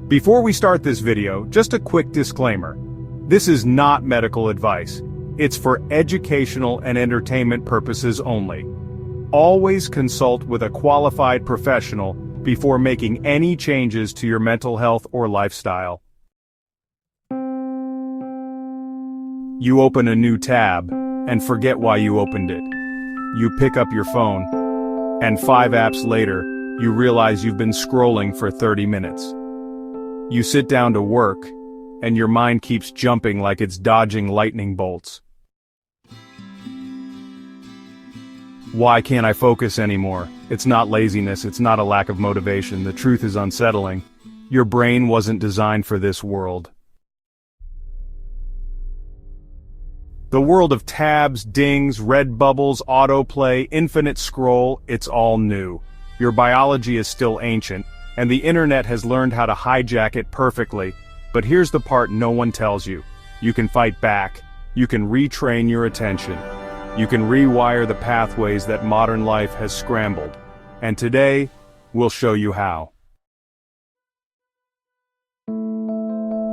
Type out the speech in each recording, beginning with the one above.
Before we start this video, just a quick disclaimer. This is not medical advice. It's for educational and entertainment purposes only. Always consult with a qualified professional before making any changes to your mental health or lifestyle. You open a new tab and forget why you opened it. You pick up your phone, and 5 apps later, you realize you've been scrolling for 30 minutes. You sit down to work, and your mind keeps jumping like it's dodging lightning bolts. Why can't I focus anymore? It's not laziness, it's not a lack of motivation. The truth is unsettling. Your brain wasn't designed for this world. The world of tabs, dings, red bubbles, autoplay, infinite scroll, it's all new. Your biology is still ancient, and the internet has learned how to hijack it perfectly. But here's the part no one tells you. You can fight back. You can retrain your attention. You can rewire the pathways that modern life has scrambled. And today, we'll show you how.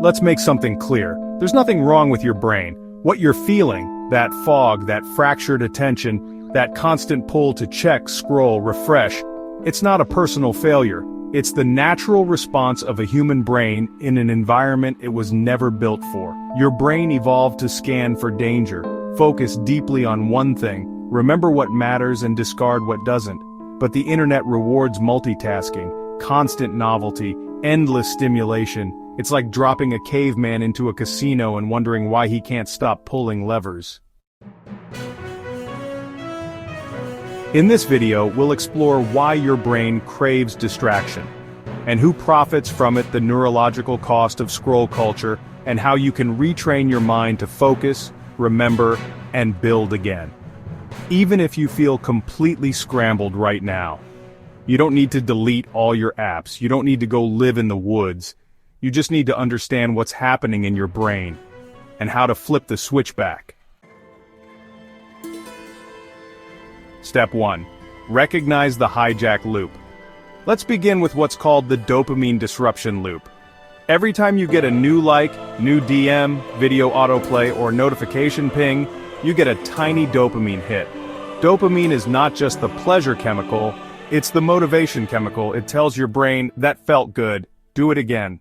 Let's make something clear. There's nothing wrong with your brain. What you're feeling, that fog, that fractured attention, that constant pull to check, scroll, refresh, it's not a personal failure. It's the natural response of a human brain in an environment it was never built for. Your brain evolved to scan for danger, focus deeply on one thing, remember what matters and discard what doesn't. But the internet rewards multitasking, constant novelty, endless stimulation. It's like dropping a caveman into a casino and wondering why he can't stop pulling levers. In this video, we'll explore why your brain craves distraction, and who profits from it, the neurological cost of scroll culture, and how you can retrain your mind to focus, remember, and build again. Even if you feel completely scrambled right now. You don't need to delete all your apps, you don't need to go live in the woods. You just need to understand what's happening in your brain, and how to flip the switch back. Step 1. Recognize the hijack loop. Let's begin with what's called the dopamine disruption loop. Every time you get a new like, new DM, video autoplay, or notification ping, you get a tiny dopamine hit. Dopamine is not just the pleasure chemical, it's the motivation chemical. It tells your brain, that felt good, do it again.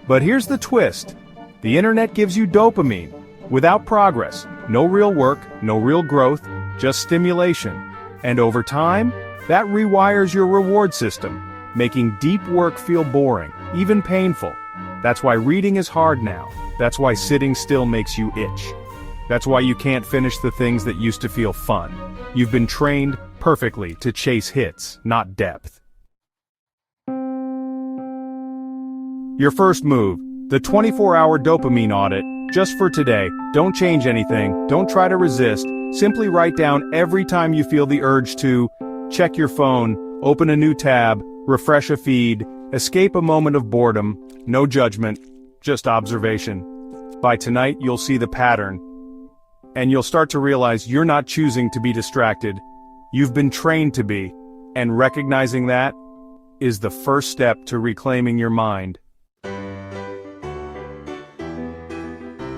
But here's the twist. The internet gives you dopamine, without progress, no real work, no real growth, just stimulation. And over time, that rewires your reward system, making deep work feel boring, even painful. That's why reading is hard now. That's why sitting still makes you itch. That's why you can't finish the things that used to feel fun. You've been trained perfectly to chase hits, not depth. Your first move, the 24-hour dopamine audit, just for today. Don't change anything, don't try to resist, simply write down every time you feel the urge to check your phone, open a new tab, refresh a feed, escape a moment of boredom, no judgment, just observation. By tonight, you'll see the pattern, and you'll start to realize you're not choosing to be distracted. You've been trained to be, and recognizing that is the first step to reclaiming your mind.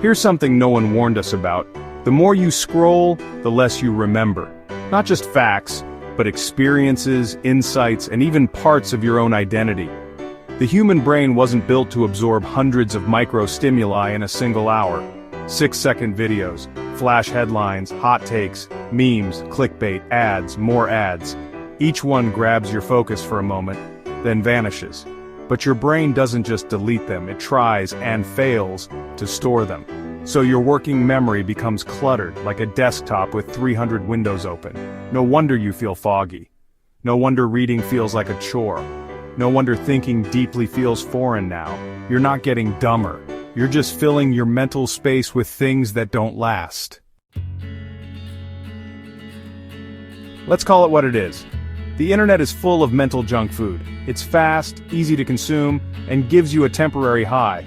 Here's something no one warned us about. The more you scroll, the less you remember. Not just facts, but experiences, insights, and even parts of your own identity. The human brain wasn't built to absorb hundreds of micro-stimuli in a single hour. 6-second videos, flash headlines, hot takes, memes, clickbait, ads, more ads. Each one grabs your focus for a moment, then vanishes. But your brain doesn't just delete them, it tries and fails to store them. So your working memory becomes cluttered, like a desktop with 300 windows open. No wonder you feel foggy. No wonder reading feels like a chore. No wonder thinking deeply feels foreign now. You're not getting dumber. You're just filling your mental space with things that don't last. Let's call it what it is. The internet is full of mental junk food. It's fast, easy to consume, and gives you a temporary high.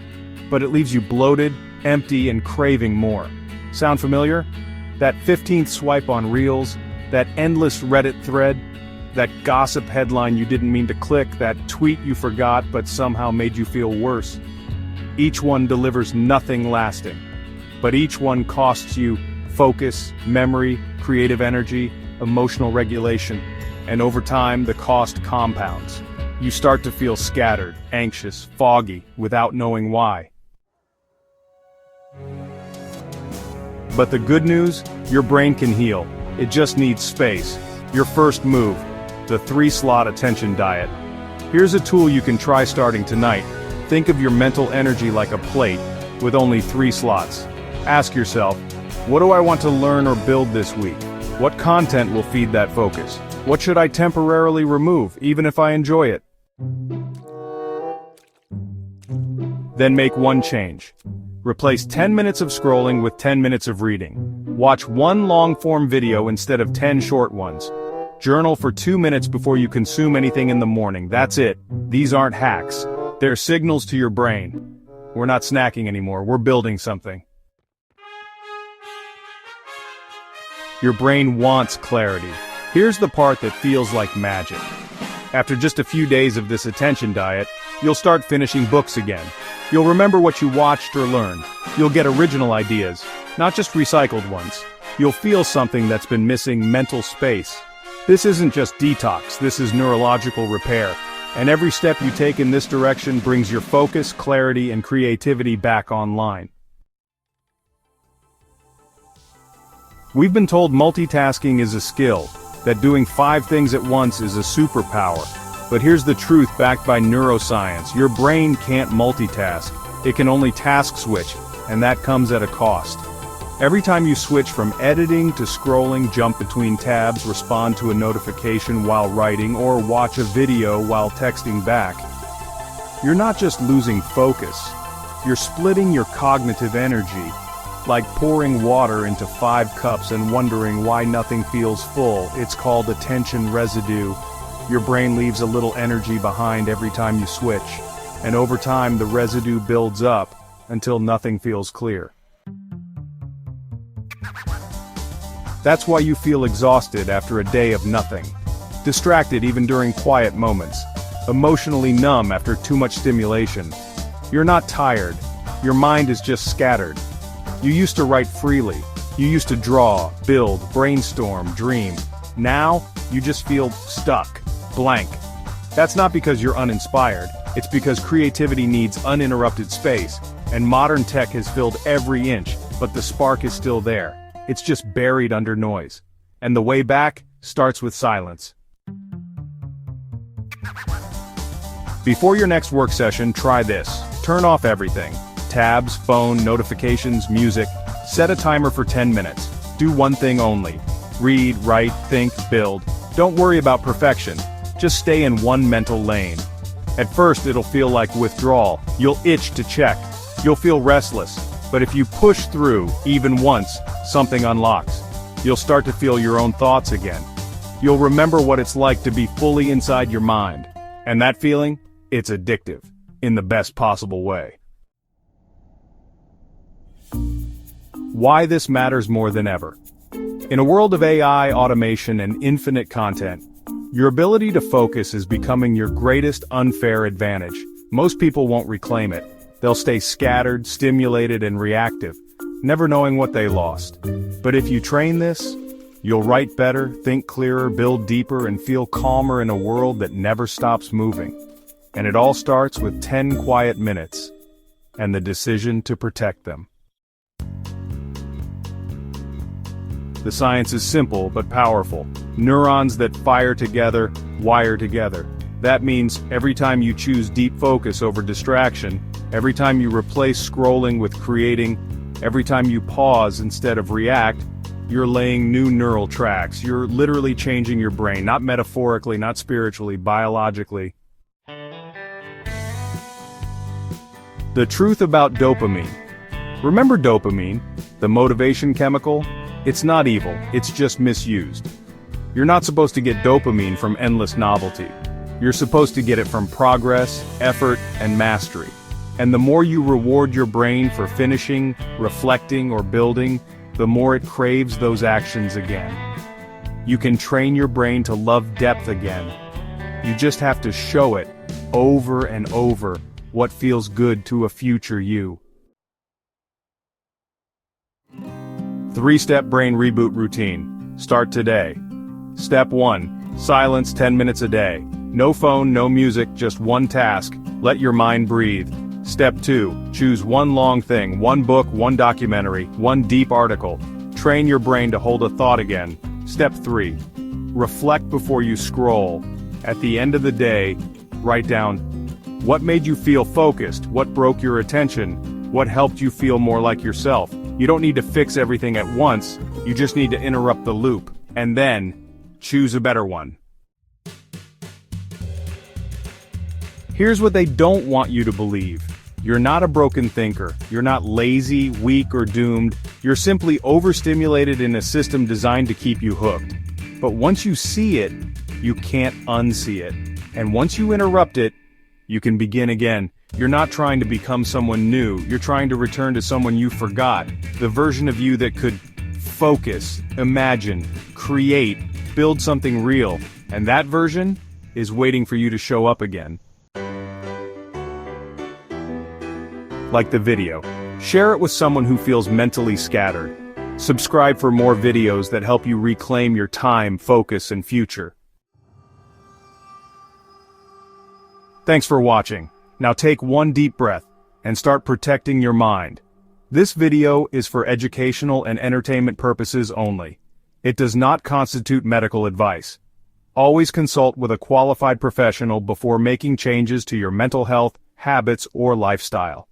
But it leaves you bloated, empty, and craving more. Sound familiar? That 15th swipe on Reels, that endless Reddit thread, That gossip headline you didn't mean to click, that tweet you forgot but somehow made you feel worse. Each one delivers nothing lasting, but each one costs you focus, memory, creative energy, emotional regulation, and over time the cost compounds. You start to feel scattered, anxious, foggy, without knowing why. But the good news, your brain can heal. It just needs space. Your first move, the 3-slot attention diet. Here's a tool you can try starting tonight. Think of your mental energy like a plate, with only 3 slots. Ask yourself, what do I want to learn or build this week? What content will feed that focus? What should I temporarily remove, even if I enjoy it? Then make one change. Replace 10 minutes of scrolling with 10 minutes of reading. Watch one long-form video instead of 10 short ones. Journal for 2 minutes before you consume anything in the morning. That's it. These aren't hacks. They're signals to your brain. We're not snacking anymore, we're building something. Your brain wants clarity. Here's the part that feels like magic. After just a few days of this attention diet, you'll start finishing books again. You'll remember what you watched or learned. You'll get original ideas, not just recycled ones. You'll feel something that's been missing: mental space. This isn't just detox, this is neurological repair. And every step you take in this direction brings your focus, clarity, and creativity back online. We've been told multitasking is a skill, that doing 5 things at once is a superpower. But here's the truth backed by neuroscience: your brain can't multitask. It can only task switch, and that comes at a cost. Every time you switch from editing to scrolling, jump between tabs, respond to a notification while writing, or watch a video while texting back, you're not just losing focus, you're splitting your cognitive energy. Like pouring water into 5 cups and wondering why nothing feels full. It's called attention residue. Your brain leaves a little energy behind every time you switch, and over time the residue builds up until nothing feels clear. That's why you feel exhausted after a day of nothing, distracted even during quiet moments, emotionally numb after too much stimulation. You're not tired, your mind is just scattered. You used to write freely. You used to draw, build, brainstorm, dream. Now, you just feel stuck, blank. That's not because you're uninspired, it's because creativity needs uninterrupted space, and modern tech has filled every inch, but the spark is still there. It's just buried under noise. And the way back starts with silence. Before your next work session, try this. Turn off everything. Tabs, phone, notifications, music. Set a timer for 10 minutes. Do one thing only. Read, write, think, build. Don't worry about perfection. Just stay in one mental lane. At first it'll feel like withdrawal. You'll itch to check. You'll feel restless. But if you push through, even once, something unlocks. You'll start to feel your own thoughts again. You'll remember what it's like to be fully inside your mind. And that feeling? It's addictive. In the best possible way. Why this matters more than ever. In a world of AI, automation, and infinite content, your ability to focus is becoming your greatest unfair advantage. Most people won't reclaim it. They'll stay scattered, stimulated, and reactive, never knowing what they lost. But if you train this, you'll write better, think clearer, build deeper, and feel calmer in a world that never stops moving. And it all starts with 10 quiet minutes, and the decision to protect them. The science is simple but powerful. Neurons that fire together, wire together. That means every time you choose deep focus over distraction, every time you replace scrolling with creating, every time you pause instead of react, you're laying new neural tracks. You're literally changing your brain, not metaphorically, not spiritually, biologically. The truth about dopamine. Remember dopamine, the motivation chemical? It's not evil, it's just misused. You're not supposed to get dopamine from endless novelty. You're supposed to get it from progress, effort, and mastery. And the more you reward your brain for finishing, reflecting, or building, the more it craves those actions again. You can train your brain to love depth again. You just have to show it, over and over, what feels good to a future you. 3-step brain reboot routine. Start today. Step 1. Silence 10 minutes a day. No phone, no music, just one task. Let your mind breathe. Step 2. Choose one long thing, one book, one documentary, one deep article. Train your brain to hold a thought again. Step 3. Reflect before you scroll. At the end of the day, write down what made you feel focused, what broke your attention, what helped you feel more like yourself. You don't need to fix everything at once, you just need to interrupt the loop, and then choose a better one. Here's what they don't want you to believe. You're not a broken thinker. You're not lazy, weak, or doomed. You're simply overstimulated in a system designed to keep you hooked. But once you see it, you can't unsee it. And once you interrupt it, you can begin again. You're not trying to become someone new. You're trying to return to someone you forgot. The version of you that could focus, imagine, create, build something real. And that version is waiting for you to show up again. Like the video. Share it with someone who feels mentally scattered. Subscribe for more videos that help you reclaim your time, focus, and future. Thanks for watching. Now take one deep breath and start protecting your mind. This video is for educational and entertainment purposes only. It does not constitute medical advice. Always consult with a qualified professional before making changes to your mental health, habits, or lifestyle.